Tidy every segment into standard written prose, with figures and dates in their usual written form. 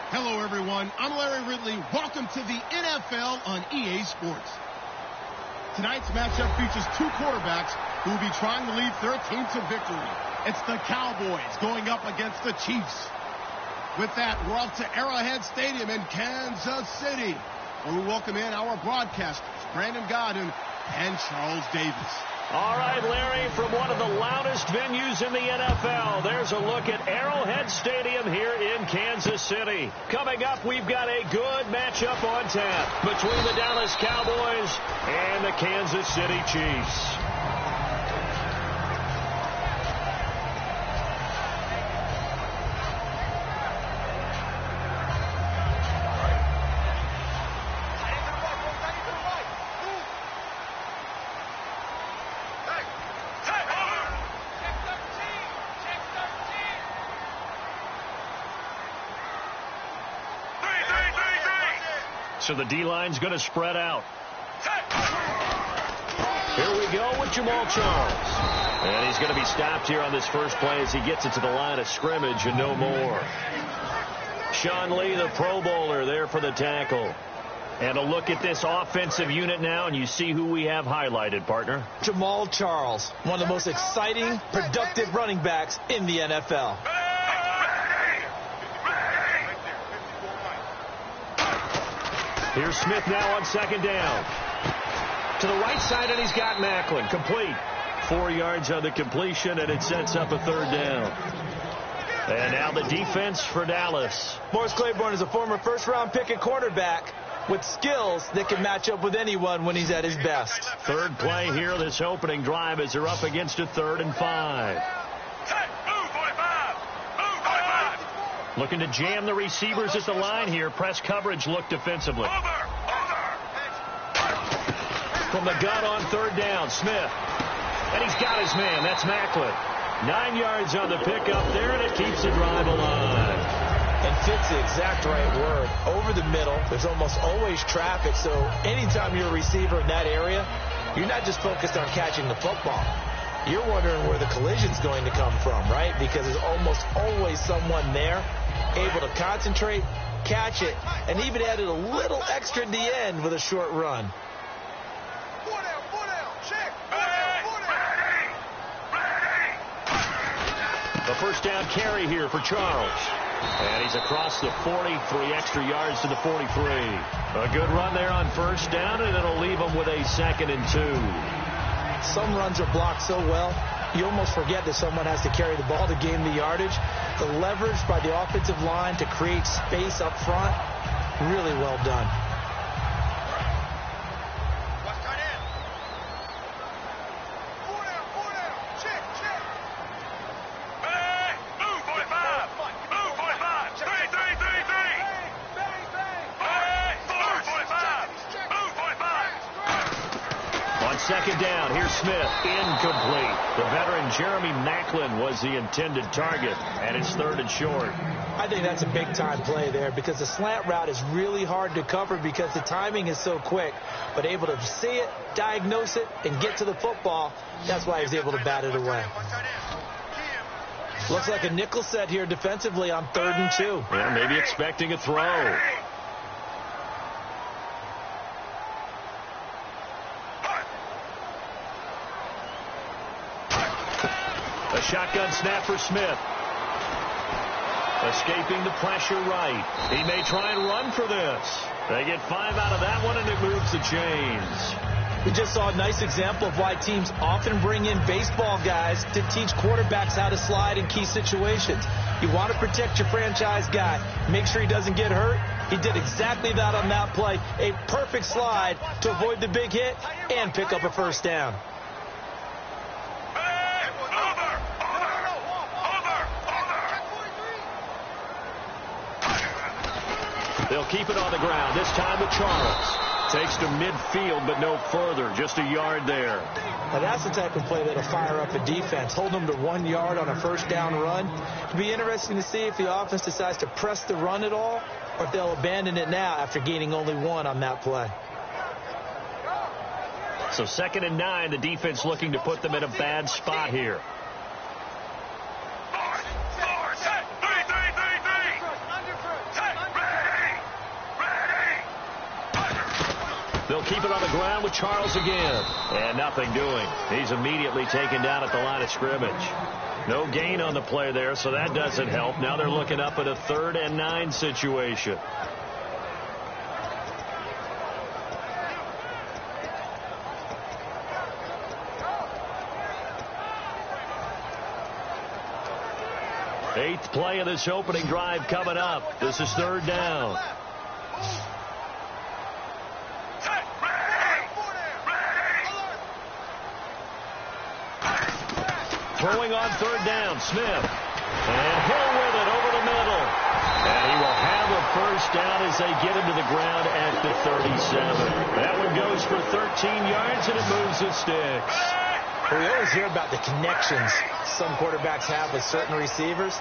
Hello, everyone. I'm Larry Ridley. Welcome to the NFL on EA Sports. Tonight's matchup features two quarterbacks who will be trying to lead their team to victory. It's the Cowboys going up against the Chiefs. With that, we're off to Arrowhead Stadium in Kansas City, where we welcome in our broadcasters, Brandon Godden and Charles Davis. All right, Larry, from one of the loudest venues in the NFL, there's a look at Arrowhead Stadium here in Kansas City. Coming up, we've got a good matchup on tap between the Dallas Cowboys and the Kansas City Chiefs. So the D-line's going to spread out. Here we go with Jamal Charles. And he's going to be stopped here on this first play as he gets it to the line of scrimmage and no more. Sean Lee, the Pro Bowler, there for the tackle. And a look at this offensive unit now, and you see who we have highlighted, partner. Jamal Charles, one of the most exciting, productive running backs in the NFL. Here's Smith now on second down. To the right side, and he's got Macklin. Complete. 4 yards on the completion, and it sets up a third down. And now the defense for Dallas. Morris Claiborne is a former first-round pick at quarterback with skills that can match up with anyone when he's at his best. Third play here, this opening drive, as they're up against a 3rd and 5. Looking to jam the receivers at the line here. Press coverage look defensively. From the gun on third down, Smith. And he's got his man. That's Macklin. 9 yards on the pickup there, and it keeps the drive alive. And fits the exact right word. Over the middle, there's almost always traffic, so anytime you're a receiver in that area, you're not just focused on catching the football. You're wondering where the collision's going to come from, right? Because there's almost always someone there able to concentrate, catch it, and even added a little extra at the end with a short run. The first down carry here for Charles. And he's across the 40, 3 extra yards to the 43. A good run there on first down, and it'll leave him with a 2nd and 2. Some runs are blocked so well, you almost forget that someone has to carry the ball to gain the yardage. The leverage by the offensive line to create space up front, really well done. Second down, here's Smith, incomplete. The veteran Jeremy Macklin was the intended target, and it's 3rd and short. I think that's a big-time play there because the slant route is really hard to cover because the timing is so quick. But able to see it, diagnose it, and get to the football, that's why he was able to bat it away. Looks like a nickel set here defensively on 3rd and 2. Yeah, maybe expecting a throw. A shotgun snap for Smith. Escaping the pressure right. He may try and run for this. They get 5 out of that one, and it moves the chains. We just saw a nice example of why teams often bring in baseball guys to teach quarterbacks how to slide in key situations. You want to protect your franchise guy. Make sure he doesn't get hurt. He did exactly that on that play. A perfect slide to avoid the big hit and pick up a first down. They'll keep it on the ground, this time with Charles. Takes to midfield, but no further. Just a yard there. Now that's the type of play that'll fire up a defense. Hold them to 1 yard on a first down run. It'll be interesting to see if the offense decides to press the run at all, or if they'll abandon it now after gaining only 1 on that play. So 2nd and 9, the defense looking to put them in a bad spot here. on the ground with Charles again. And nothing doing. He's immediately taken down at the line of scrimmage. No gain on the play there, so that doesn't help. Now they're looking up at a 3rd and 9 situation. Eighth play of this opening drive coming up. This is 3rd down. Throwing on 3rd down, Smith. And Hill with it over the middle. And he will have a 1st down as they get him to the ground at the 37. That one goes for 13 yards, and it moves the sticks. Well, we always hear about the connections some quarterbacks have with certain receivers.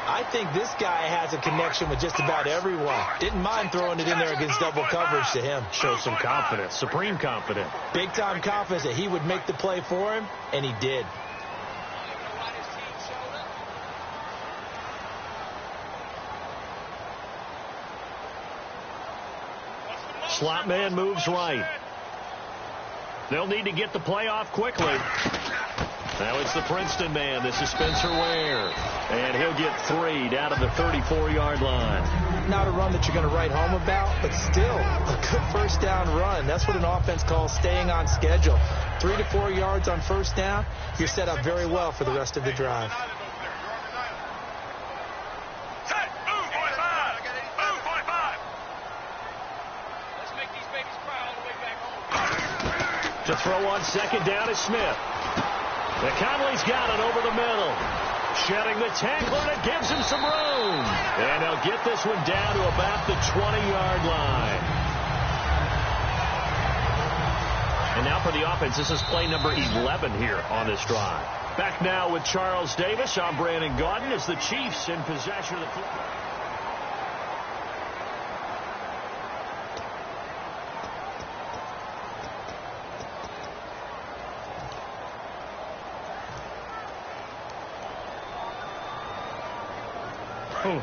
I think this guy has a connection with just about everyone. Didn't mind throwing it in there against double coverage to him. Shows some confidence, supreme confidence. Big-time confidence that he would make the play for him, and he did. Slot man moves right. They'll need to get the play off quickly. Now it's the Princeton man. This is Spencer Ware. And he'll get 3 down at the 34-yard line. Not a run that you're going to write home about, but still a good 1st down run. That's what an offense calls staying on schedule. 3 to 4 yards on 1st down. You're set up very well for the rest of the drive. To throw on 2nd down is Smith. And Conley's got it over the middle. Shedding the tackler, and it gives him some room. And they'll get this one down to about the 20-yard line. And now for the offense, this is play number 11 here on this drive. Back now with Charles Davis. I'm Brandon Gaudin as the Chiefs in possession of the football.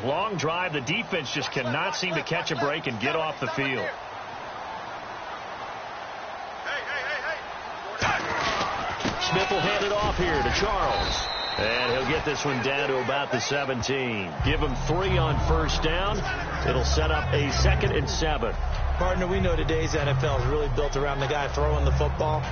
Long drive. The defense just cannot seem to catch a break and get off the field. Smith will hand it off here to Charles. And he'll get this one down to about the 17. Give him 3 on 1st down. It'll set up a 2nd and 7. Partner, we know today's NFL is really built around the guy throwing the football.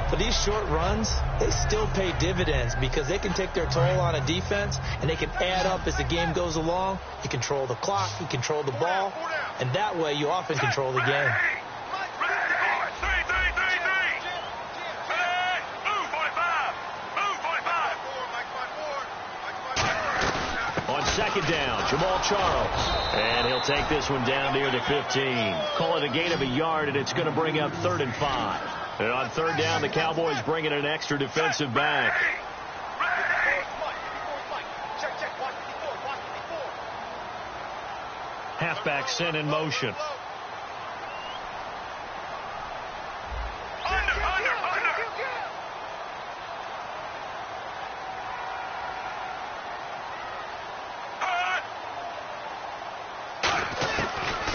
But these short runs, they still pay dividends because they can take their toll on a defense, and they can add up as the game goes along. You control the clock, you control the ball, and that way you often control the game. On 2nd down, Jamal Charles. And he'll take this one down near the 15. Call it a gain of a yard, and it's going to bring up 3rd and 5. And on 3rd down, the Cowboys bring in an extra defensive back. Halfback sent in motion.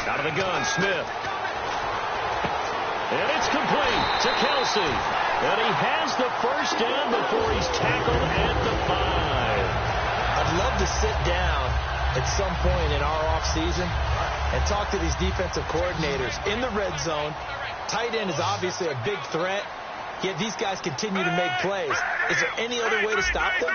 Out of the gun, Smith. And it's complete to Kelsey. And he has the 1st down before he's tackled at the 5. I'd love to sit down at some point in our offseason and talk to these defensive coordinators in the red zone. Tight end is obviously a big threat, yet these guys continue to make plays. Is there any other way to stop them?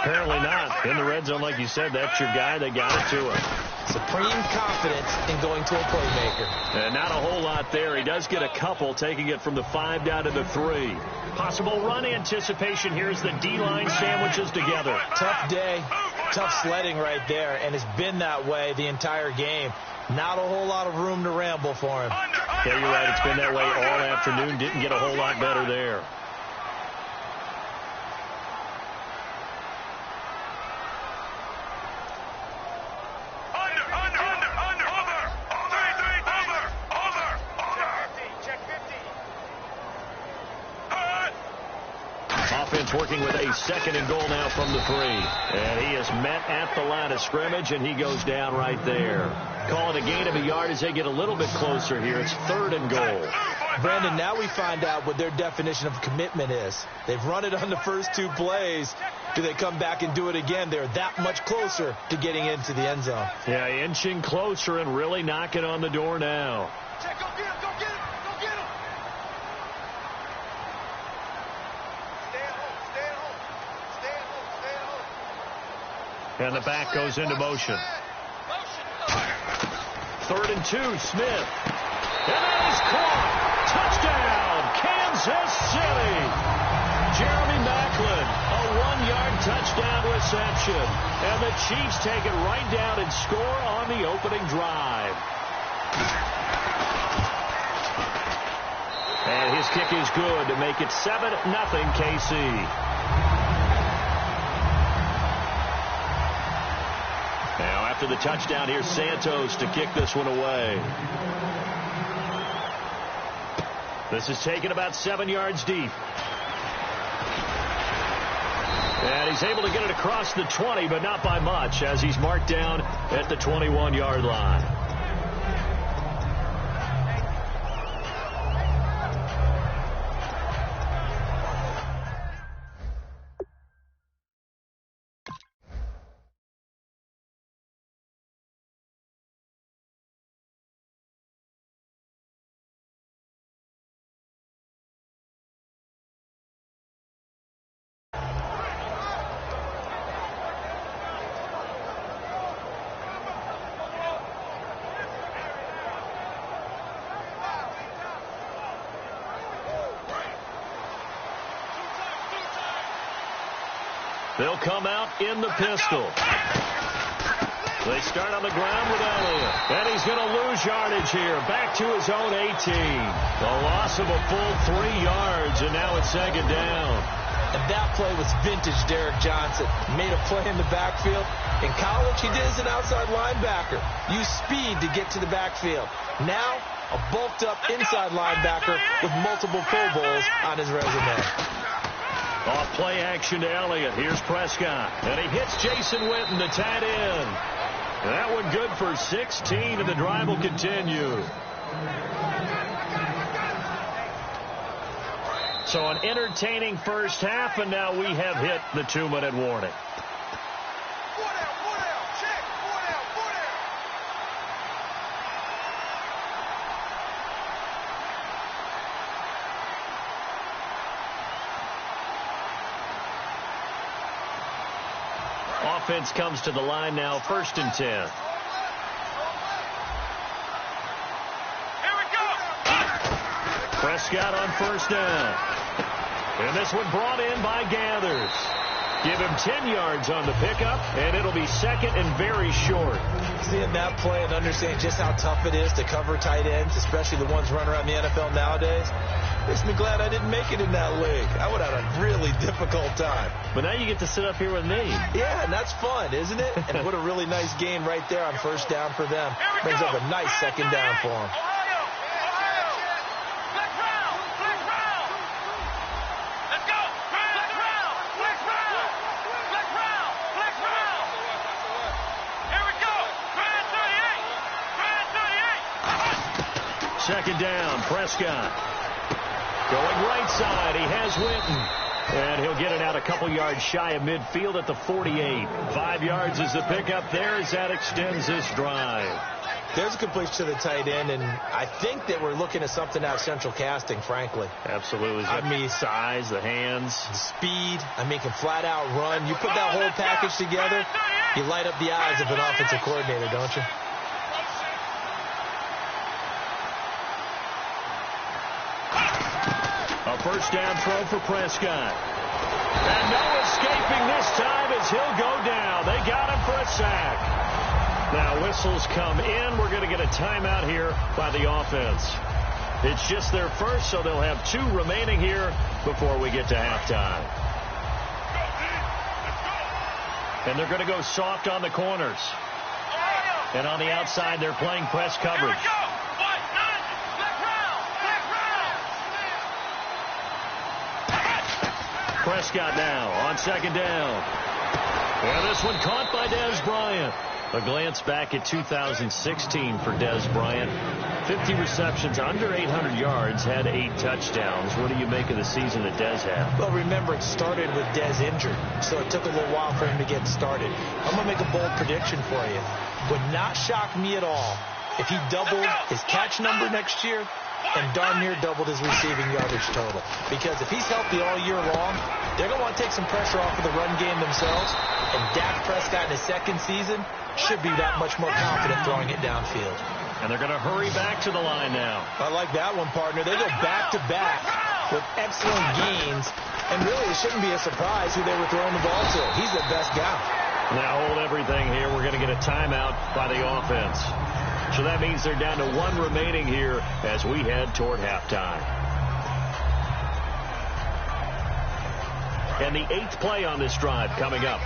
Apparently not. In the red zone, like you said, that's your guy. They got it to him. Supreme confidence in going to a playmaker. And not a whole lot there. He does get a couple, taking it from the 5 down to the 3. Possible run anticipation. Here's the D-line sandwiches together. Tough day, tough sledding right there, and it's been that way the entire game. Not a whole lot of room to ramble for him. Yeah, you're right. It's been that way all afternoon. Didn't get a whole lot better there. Working with a 2nd and goal now from the 3. And he is met at the line of scrimmage, and he goes down right there. Call it a gain of a yard as they get a little bit closer here. It's 3rd and goal. Brandon, now we find out what their definition of commitment is. They've run it on the first 2 plays. Do they come back and do it again? They're that much closer to getting into the end zone. Yeah, inching closer and really knocking on the door now. Check, go get him, go get him, go get him. Stay at home, stay at home. Stay at home, stay at home. And the back goes into motion. 3rd and 2, Smith. And he's caught. Touchdown, Kansas City. Jeremy Maclin, a 1-yard touchdown reception. And the Chiefs take it right down and score on the opening drive. And his kick is good to make it 7-0 KC. Now after the touchdown, here's Santos to kick this one away. This is taken about 7 yards deep. And he's able to get it across the 20, but not by much, as he's marked down at the 21-yard line. They'll come out in the pistol. They start on the ground with Elliott. And he's going to lose yardage here. Back to his own 18. The loss of a full 3 yards, and now it's 2nd down. And that play was vintage Derek Johnson. Made a play in the backfield. In college, he did as an outside linebacker. Used speed to get to the backfield. Now, a bulked-up inside linebacker with multiple Pro Bowls on his resume. Off play action to Elliott. Here's Prescott. And he hits Jason Witten, the tight end. That one good for 16, and the drive will continue. So an entertaining first half, and now we have hit the 2-minute warning. Offense comes to the line now, 1st and 10. Here we go. Prescott on 1st down. And this one brought in by Gathers. Give him 10 yards on the pickup, and it'll be 2nd and very short. Seeing that play and understanding just how tough it is to cover tight ends, especially the ones running around the NFL nowadays, makes me glad I didn't make it in that league. I would have had a really difficult time. But now you get to sit up here with me. Yeah, and that's fun, isn't it? And what a really nice game right there on 1st down for them. Brings up a nice 2nd down for them. Second down, Prescott. Going right side, he has Witten. And he'll get it out a couple yards shy of midfield at the 48. 5 yards is the pickup there as that extends this drive. There's a completion to the tight end, and I think that we're looking at something out of central casting, frankly. Absolutely. I mean, size, the hands. The speed, I mean, can flat out run. You put that whole package together, you light up the eyes of an offensive coordinator, don't you? A first down throw for Prescott. And no escaping this time as he'll go down. They got him for a sack. Now whistles come in. We're going to get a timeout here by the offense. It's just their first, so they'll have 2 remaining here before we get to halftime. And they're going to go soft on the corners. And on the outside, they're playing press coverage. Prescott now on second down. And this one caught by Dez Bryant. A glance back at 2016 for Dez Bryant. 50 receptions, under 800 yards, had 8 touchdowns. What do you make of the season that Dez had? Well, remember, it started with Dez injured, so it took a little while for him to get started. I'm going to make a bold prediction for you. Would not shock me at all if he doubled his catch number next year and darn near doubled his receiving yardage total. Because if he's healthy all year long, they're going to want to take some pressure off of the run game themselves, and Dak Prescott in his second season should be that much more confident throwing it downfield. And they're going to hurry back to the line now. I like that one, partner. They go back-to-back with excellent gains, and really it shouldn't be a surprise who they were throwing the ball to. He's the best guy. Now hold everything here. We're going to get a timeout by the offense. So that means they're down to 1 remaining here as we head toward halftime. And the 8th play on this drive coming up.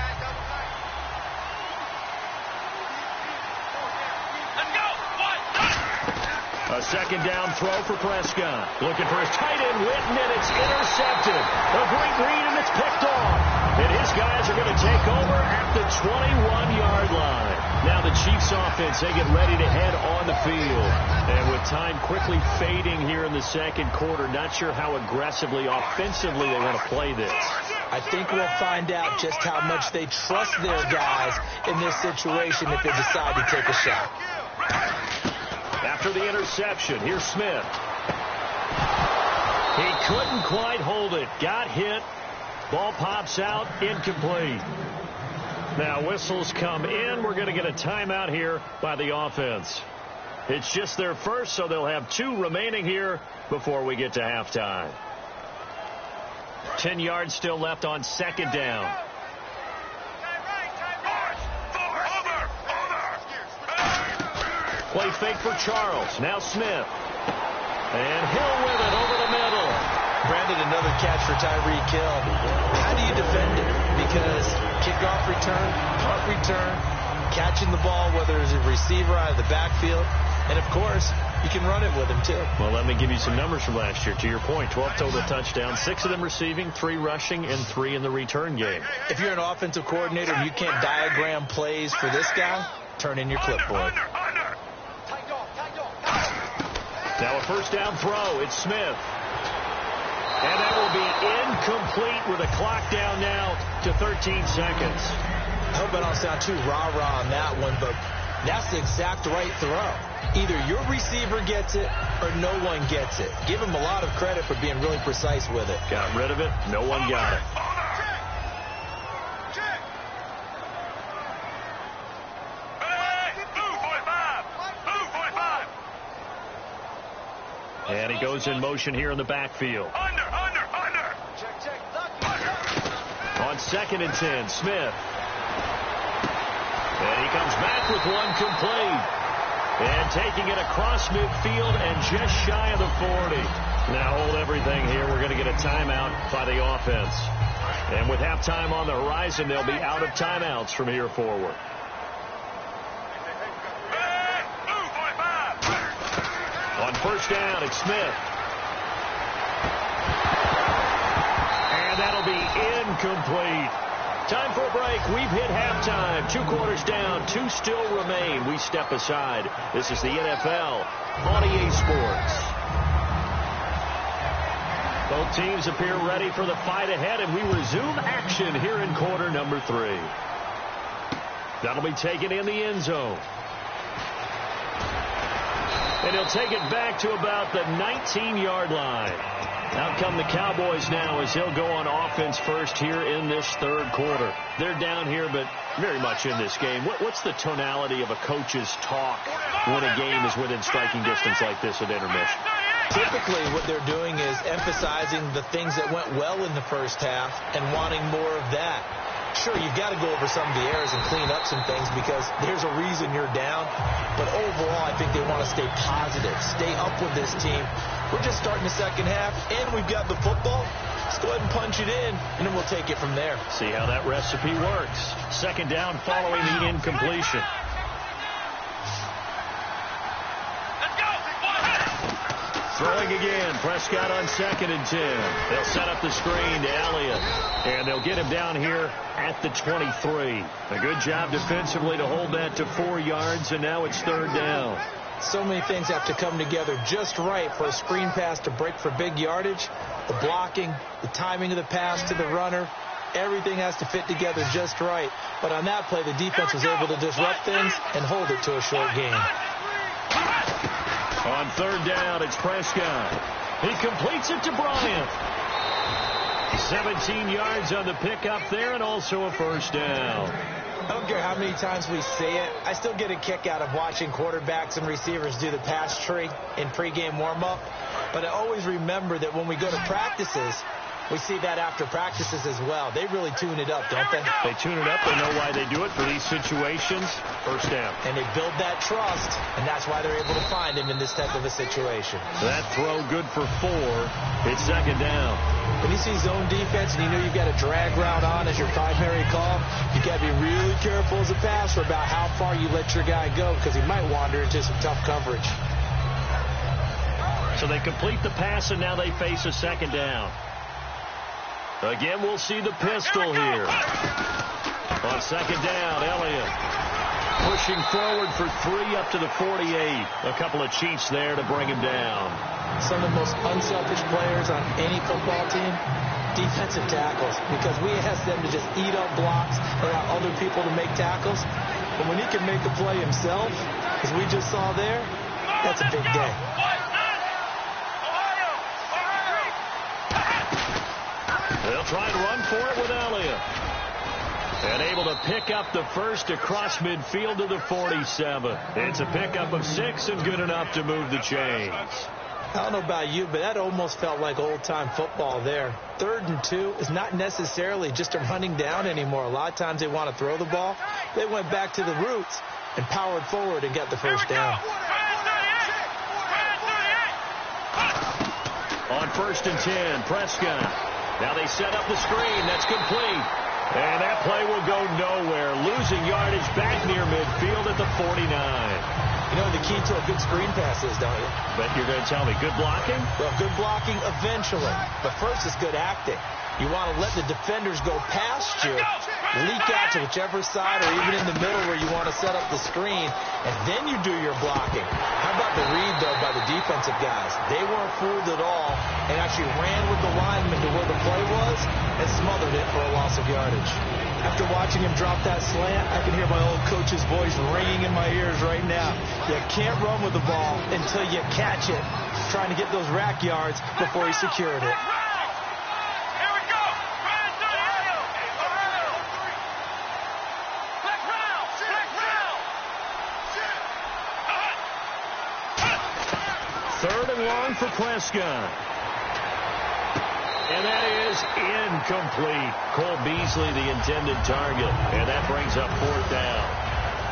A second down throw for Prescott. Looking for his tight end, Witten, and it's intercepted. A great read, and it's picked off. And his guys are going to take over at the 21-yard line. Now the Chiefs offense, they get ready to head on the field. And with time quickly fading here in the second quarter, not sure how aggressively, offensively they want to play this. I think we'll find out just how much they trust their guys in this situation if they decide to take a shot. After the interception, here's Smith. He couldn't quite hold it. Got hit. Ball pops out. Incomplete. Now whistles come in. We're going to get a timeout here by the offense. It's just their first, so they'll have 2 remaining here before we get to halftime. 10 yards still left on second down. Play fake for Charles. Now Smith. And Hill with it over the middle. Brandon, another catch for Tyreek Hill. How do you defend it? Because kickoff return, punt return, catching the ball, whether it's a receiver out of the backfield, and, of course, you can run it with him, too. Well, let me give you some numbers from last year. To your point, 12 total touchdowns, 6 of them receiving, 3 rushing, and 3 in the return game. If you're an offensive coordinator and you can't diagram plays for this guy, turn in your clipboard. Now a first down throw. It's Smith. And that will be incomplete with a clock down now to 13 seconds. I hope I don't sound too rah-rah on that one, but that's the exact right throw. Either your receiver gets it or no one gets it. Give him a lot of credit for being really precise with it. Got rid of it. No one got it. And he goes in motion here in the backfield. Under. Check. On 2nd and 10, Smith. And he comes back with one complete. And taking it across midfield and just shy of the 40. Now hold everything here. We're going to get a timeout by the offense. And with halftime on the horizon, they'll be out of timeouts from here forward. On first down, it's Smith. And that'll be incomplete. Time for a break. We've hit halftime. 2 quarters down. 2 still remain. We step aside. This is the NFL on EA Sports. Both teams appear ready for the fight ahead, and we resume action here in quarter number 3. That'll be taken in the end zone. And he'll take it back to about the 19-yard line. Out come the Cowboys now as he'll go on offense first here in this third quarter. They're down here, but very much in this game. What's the tonality of a coach's talk when a game is within striking distance like this at intermission? Typically, what they're doing is emphasizing the things that went well in the first half and wanting more of that. Sure, you've got to go over some of the errors and clean up some things because there's a reason you're down. But overall, I think they want to stay positive, stay up with this team. We're just starting the second half, and we've got the football. Let's go ahead and punch it in, and then we'll take it from there. See how that recipe works. Second down following the incompletion. Throwing again. Prescott on 2nd and 10. They'll set up the screen to Elliott. And they'll get him down here at the 23. A good job defensively to hold that to 4 yards, and now it's third down. So many things have to come together just right for a screen pass to break for big yardage. The blocking, the timing of the pass to the runner, everything has to fit together just right. But on that play, the defense was able to disrupt things and hold it to a short gain. On third down, it's Prescott. He completes it to Bryant. 17 yards on the pickup there and also a first down. I don't care how many times we say it, I still get a kick out of watching quarterbacks and receivers do the pass tree in pregame warm-up. But I always remember that when we go to practices, we see that after practices as well. They really tune it up, don't they? They tune it up. They know why they do it for these situations. First down. And they build that trust, and that's why they're able to find him in this type of a situation. That throw good for 4. It's second down. When you see zone defense and you know you've got a drag route on as your primary call, you got to be really careful as a passer about how far you let your guy go because he might wander into some tough coverage. So they complete the pass, and now they face a second down. Again, we'll see the pistol here. On second down, Elliott pushing forward for 3 up to the 48. A couple of cheats there to bring him down. Some of the most unselfish players on any football team, defensive tackles, because we ask them to just eat up blocks, allow other people to make tackles. But when he can make the play himself, as we just saw there, that's a big day. They'll try and run for it with Elliott. And able to pick up the first across midfield to the 47. It's a pickup of 6 and good enough to move the chains. I don't know about you, but that almost felt like old-time football there. 3rd and 2 is not necessarily just a running down anymore. A lot of times they want to throw the ball. They went back to the roots and powered forward and got the first down. On 1st and 10, Prescott. Now they set up the screen. That's complete. And that play will go nowhere. Losing yardage back near midfield at the 49. You know the key to a good screen pass is, don't you? But you're going to tell me good blocking? Well, good blocking eventually. But first is good acting. You want to let the defenders go past you, leak out to whichever side or even in the middle where you want to set up the screen, and then you do your blocking. How about the read, though, by the defensive guys? They weren't fooled at all and actually ran with the lineman to where the play was and smothered it for a loss of yardage. After watching him drop that slant, I can hear my old coach's voice ringing in my ears right now. You can't run with the ball until you catch it, trying to get those rack yards before he secured it. Third and long for Prescott. And that is incomplete. Cole Beasley, the intended target. And that brings up 4th down.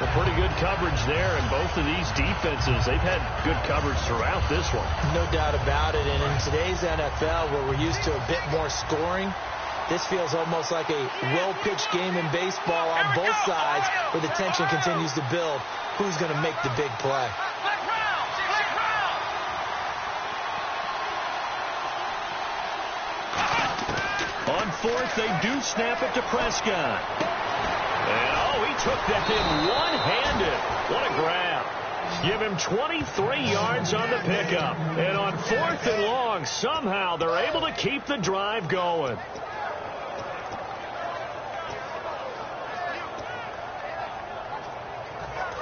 A pretty good coverage there, and both of these defenses, they've had good coverage throughout this one. No doubt about it. And in today's NFL, where we're used to a bit more scoring, this feels almost like a well-pitched game in baseball on both sides, where the tension continues to build. Who's going to make the big play? On 4th, they do snap it to Prescott. And, he took that in one-handed. What a grab. Give him 23 yards on the pickup. And on 4th and long, somehow they're able to keep the drive going.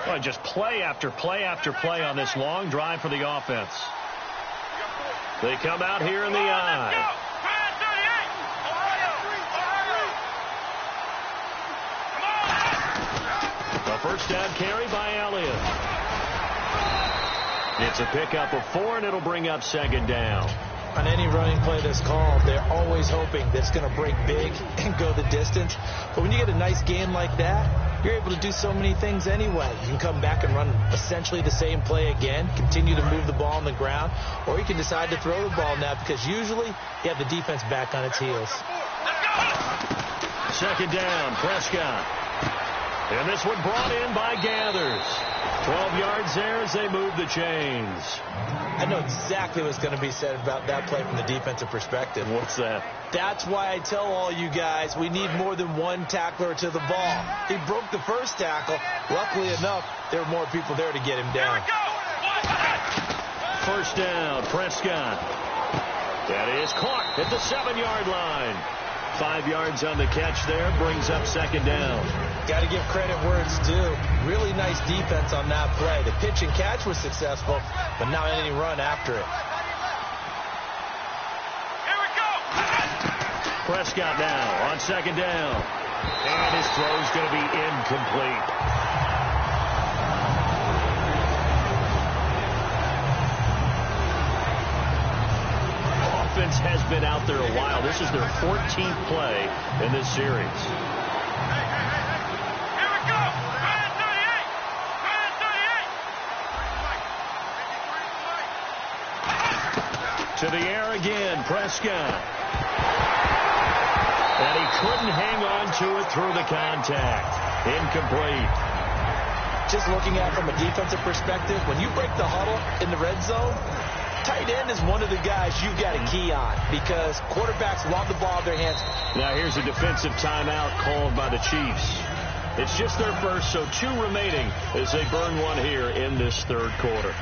Well, just play after play after play on this long drive for the offense. They come out here in the eye. A first down carry by Elliott. It's a pickup of 4, and it'll bring up second down. On any running play that's called, they're always hoping that it's going to break big and go the distance. But when you get a nice game like that, you're able to do so many things anyway. You can come back and run essentially the same play again, continue to move the ball on the ground, or you can decide to throw the ball now because usually you have the defense back on its heels. Second down, Prescott. And this one brought in by Gathers. 12 yards there as they move the chains. I know exactly what's going to be said about that play from the defensive perspective. What's that? That's why I tell all you guys we need more than one tackler to the ball. He broke the first tackle. Luckily enough, there were more people there to get him down. First down, Prescott. That is caught at the 7-yard line. 5 yards on the catch there, brings up second down. Got to give credit where it's due. Really nice defense on that play. The pitch and catch was successful, but now any run after it. Here we go. Prescott now on second down. And his throw's going to be incomplete. Offense has been out there a while. This is their 14th play in this series. Here we go. Ryan 38. To the air again, Prescott. And he couldn't hang on to it through the contact. Incomplete. Just looking at it from a defensive perspective, when you break the huddle in the red zone, tight end is one of the guys you've got a key on because quarterbacks want the ball in their hands. Now here's a defensive timeout called by the Chiefs. It's just their first, so 2 remaining as they burn one here in this third quarter.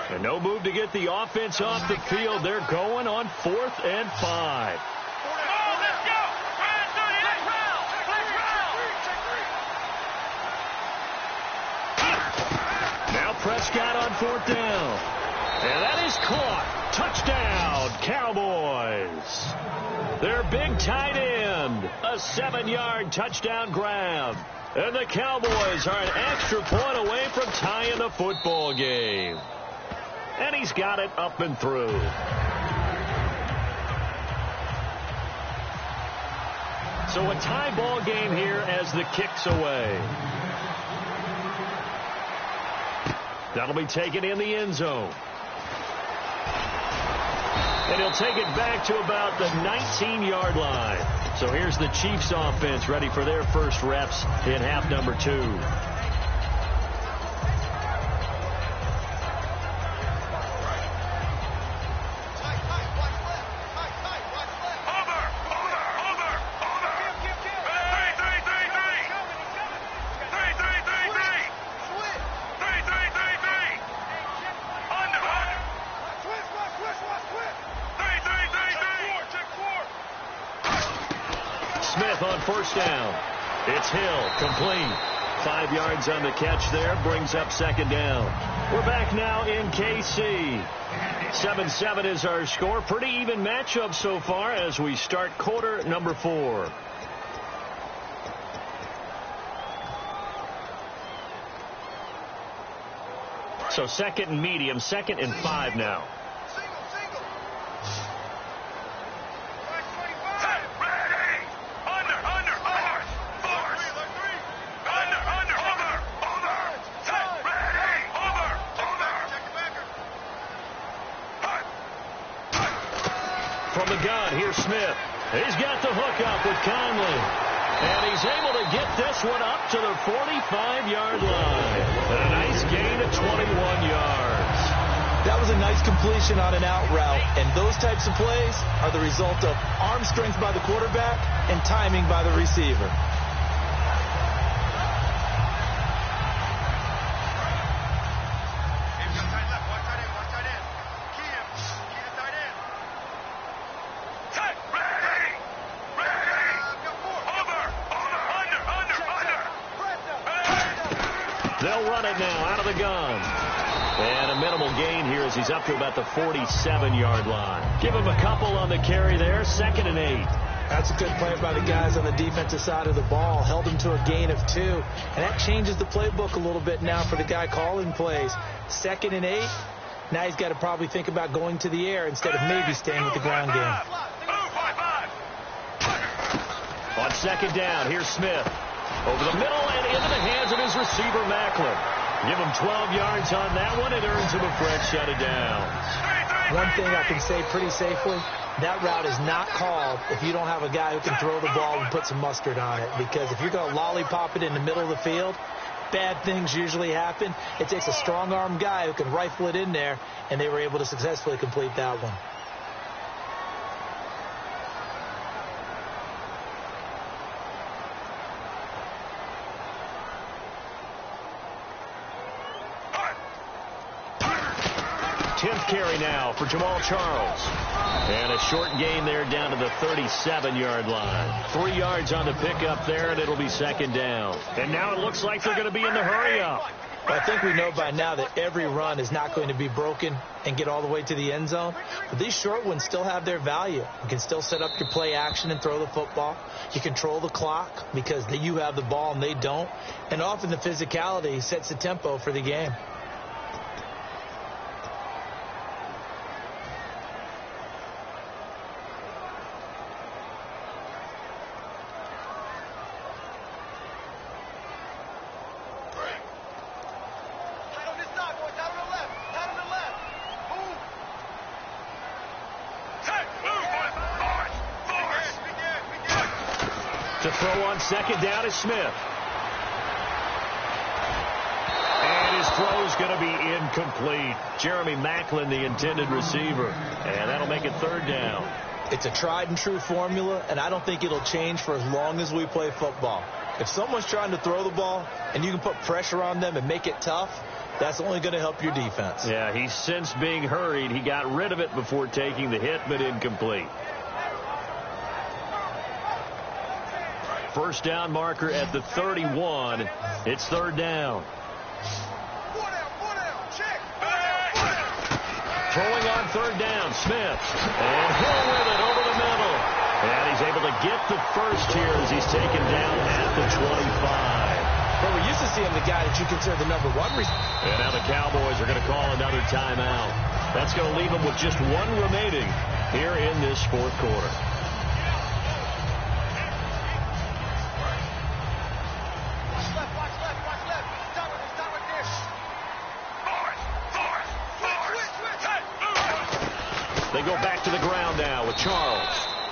And no move to get the offense off the field. They're going on 4th and 5. Prescott on 4th down. And that is caught. Touchdown, Cowboys. Their big tight end. A 7-yard touchdown grab. And the Cowboys are an extra point away from tying the football game. And he's got it up and through. So a tie ball game here as the kick's away. That'll be taken in the end zone. And he'll take it back to about the 19-yard line. So here's the Chiefs offense ready for their first reps in half number 2. On first down. It's Hill, complete. 5 yards on the catch there, brings up second down. We're back now in KC. 7-7 is our score. Pretty even matchup so far as we start quarter number 4. So 2nd and medium, 2nd and 5 now. From the gun, here's Smith. He's got the hook up with Conley. And he's able to get this one up to the 45-yard line. A nice gain of 21 yards. That was a nice completion on an out route. And those types of plays are the result of arm strength by the quarterback and timing by the receiver. They'll run it now out of the gun. And a minimal gain here as he's up to about the 47-yard line. Give him a couple on the carry there. 2nd and 8. That's a good play by the guys on the defensive side of the ball. Held him to a gain of 2. And that changes the playbook a little bit now for the guy calling plays. 2nd and 8. Now he's got to probably think about going to the air instead of maybe staying with the ground game. On 2nd down, here's Smith. Over the middle and into the hands of his receiver, Macklin. Give him 12 yards on that one. It earns him a fresh set of downs. One thing I can say pretty safely, that route is not called if you don't have a guy who can throw the ball and put some mustard on it. Because if you're going to lollipop it in the middle of the field, bad things usually happen. It takes a strong-arm guy who can rifle it in there, and they were able to successfully complete that one. 10th carry now for Jamal Charles. And a short gain there down to the 37-yard line. 3 yards on the pickup there, and it'll be second down. And now it looks like they're going to be in the hurry-up. I think we know by now that every run is not going to be broken and get all the way to the end zone. But these short ones still have their value. You can still set up your play action and throw the football. You control the clock because you have the ball and they don't. And often the physicality sets the tempo for the game. To throw on second down is Smith. And his throw's going to be incomplete. Jeremy Maclin, the intended receiver. And that'll make it third down. It's a tried and true formula, and I don't think it'll change for as long as we play football. If someone's trying to throw the ball and you can put pressure on them and make it tough, that's only going to help your defense. Yeah, he's since being hurried. He got rid of it before taking the hit, but incomplete. First down marker at the 31. It's third down. Throwing on third down, Smith. And Hill with it over the middle. And he's able to get the first here as he's taken down at the 25. Well, we're used to seeing the guy that you consider the number one receiver. And now the Cowboys are going to call another timeout. That's going to leave them with just one remaining here in this fourth quarter. They go back to the ground now with Charles.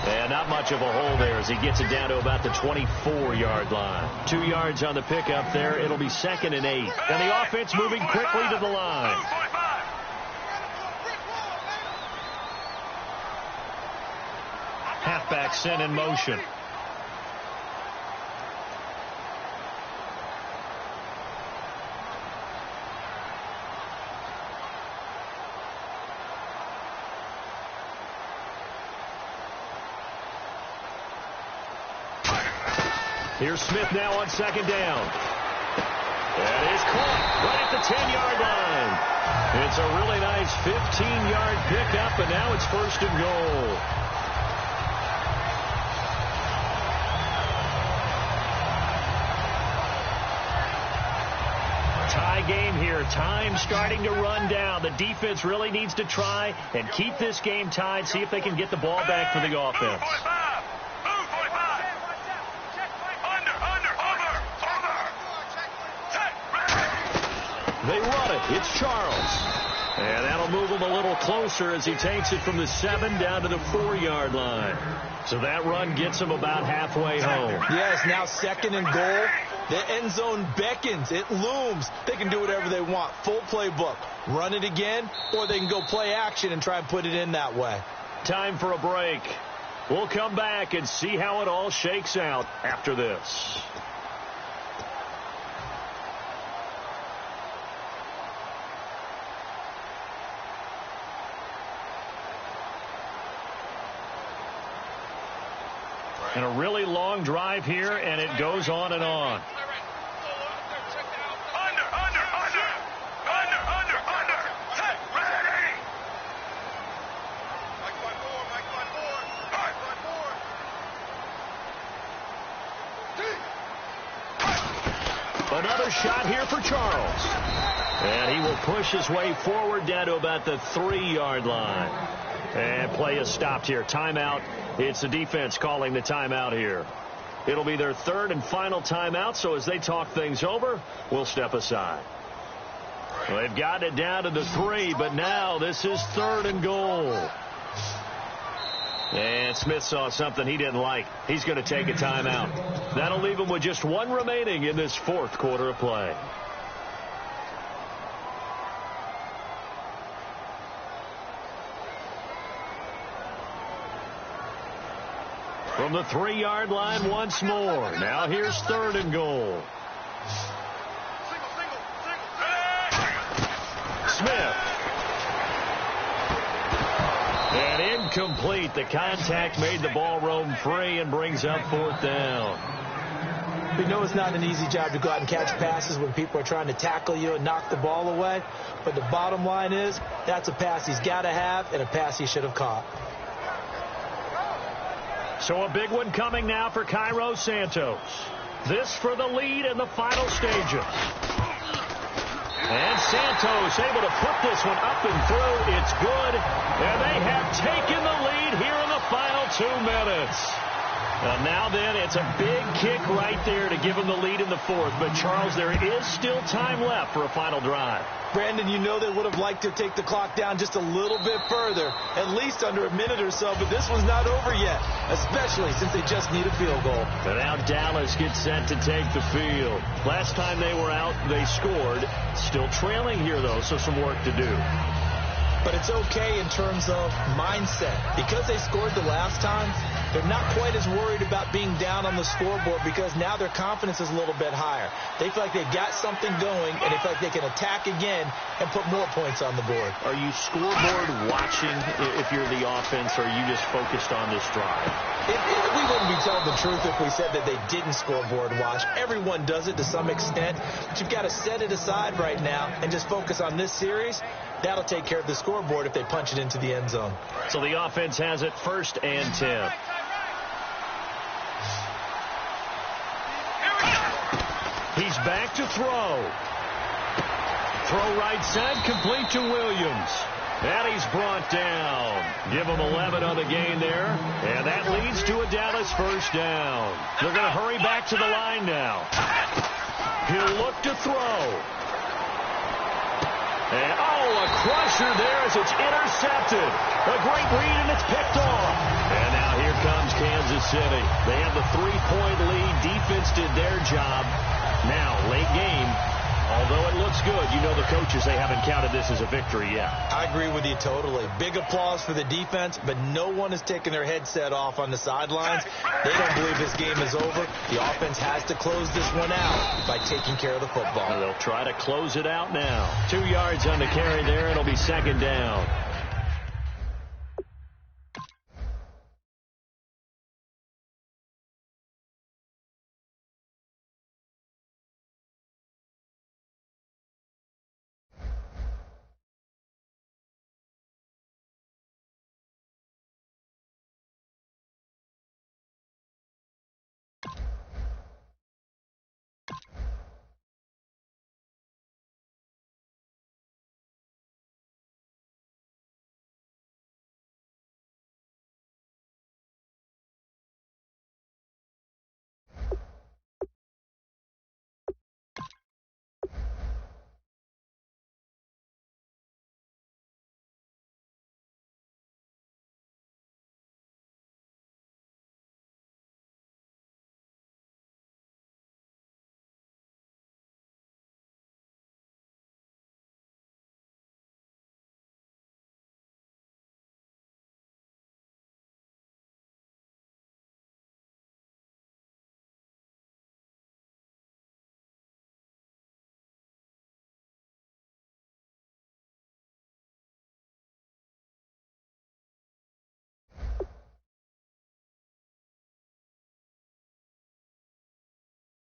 And not much of a hole there as he gets it down to about the 24-yard line. 2 yards on the pickup there. It'll be second and 8. And the offense moving quickly to the line. Halfback sent in motion. Here's Smith now on second down. That is caught right at the 10-yard line. It's a really nice 15-yard pickup, and now it's first and goal. Tie game here. Time starting to run down. The defense really needs to try and keep this game tied, see if they can get the ball back for the offense. They run it. It's Charles. And that'll move him a little closer as he takes it from the 7 down to the 4-yard line. So that run gets him about halfway home. Yes, now second and goal. The end zone beckons. It looms. They can do whatever they want. Full playbook. Run it again, or they can go play action and try and put it in that way. Time for a break. We'll come back and see how it all shakes out after this. And a really long drive here, and it goes on and on. Another shot here for Charles. And he will push his way forward down to about the 3-yard line. And play is stopped here. Timeout. It's the defense calling the timeout here. It'll be their third and final timeout, so as they talk things over, we'll step aside. Well, they've got it down to the 3, but now this is third and goal. And Smith saw something he didn't like. He's going to take a timeout. That'll leave him with just one remaining in this fourth quarter of play. From the 3-yard line once more. Now here's third and goal. Smith. Incomplete. The contact made the ball roam free and brings up 4th down. We know it's not an easy job to go out and catch passes when people are trying to tackle you and knock the ball away. But the bottom line is, that's a pass he's got to have and a pass he should have caught. So a big one coming now for Cairo Santos. This for the lead in the final stages. And Santos able to put this one up and through. It's good. And they have taken the lead here in the final 2 minutes. And now then, it's a big kick right there to give them the lead in the 4th. But, Charles, there is still time left for a final drive. Brandon, you know they would have liked to take the clock down just a little bit further, at least under a minute or so, but this was not over yet, especially since they just need a field goal. And now Dallas gets set to take the field. Last time they were out, they scored. Still trailing here, though, so some work to do. But it's okay in terms of mindset. Because they scored the last time, they're not quite as worried about being down on the scoreboard because now their confidence is a little bit higher. They feel like they've got something going, and they feel like they can attack again and put more points on the board. Are you scoreboard watching if you're the offense, or are you just focused on this drive? We wouldn't be telling the truth if we said that they didn't scoreboard watch. Everyone does it to some extent, but you've got to set it aside right now and just focus on this series. That'll take care of the scoreboard if they punch it into the end zone. So the offense has it 1st and 10. He's back to throw. Throw right side, complete to Williams. And he's brought down. Give him 11 on the gain there. And that leads to a Dallas 1st down. They're going to hurry back to the line now. He'll look to throw. And, a crusher there as it's intercepted. A great read, and it's picked off. And now here comes Kansas City. They have the 3-point lead. Defense did their job. Now, late game, although it looks good, you know the coaches, they haven't counted this as a victory yet. I agree with you totally. Big applause for the defense, but no one is taking their headset off on the sidelines. They don't believe this game is over. The offense has to close this one out by taking care of the football. They'll try to close it out now. 2 yards on the carry there. It'll be 2nd down.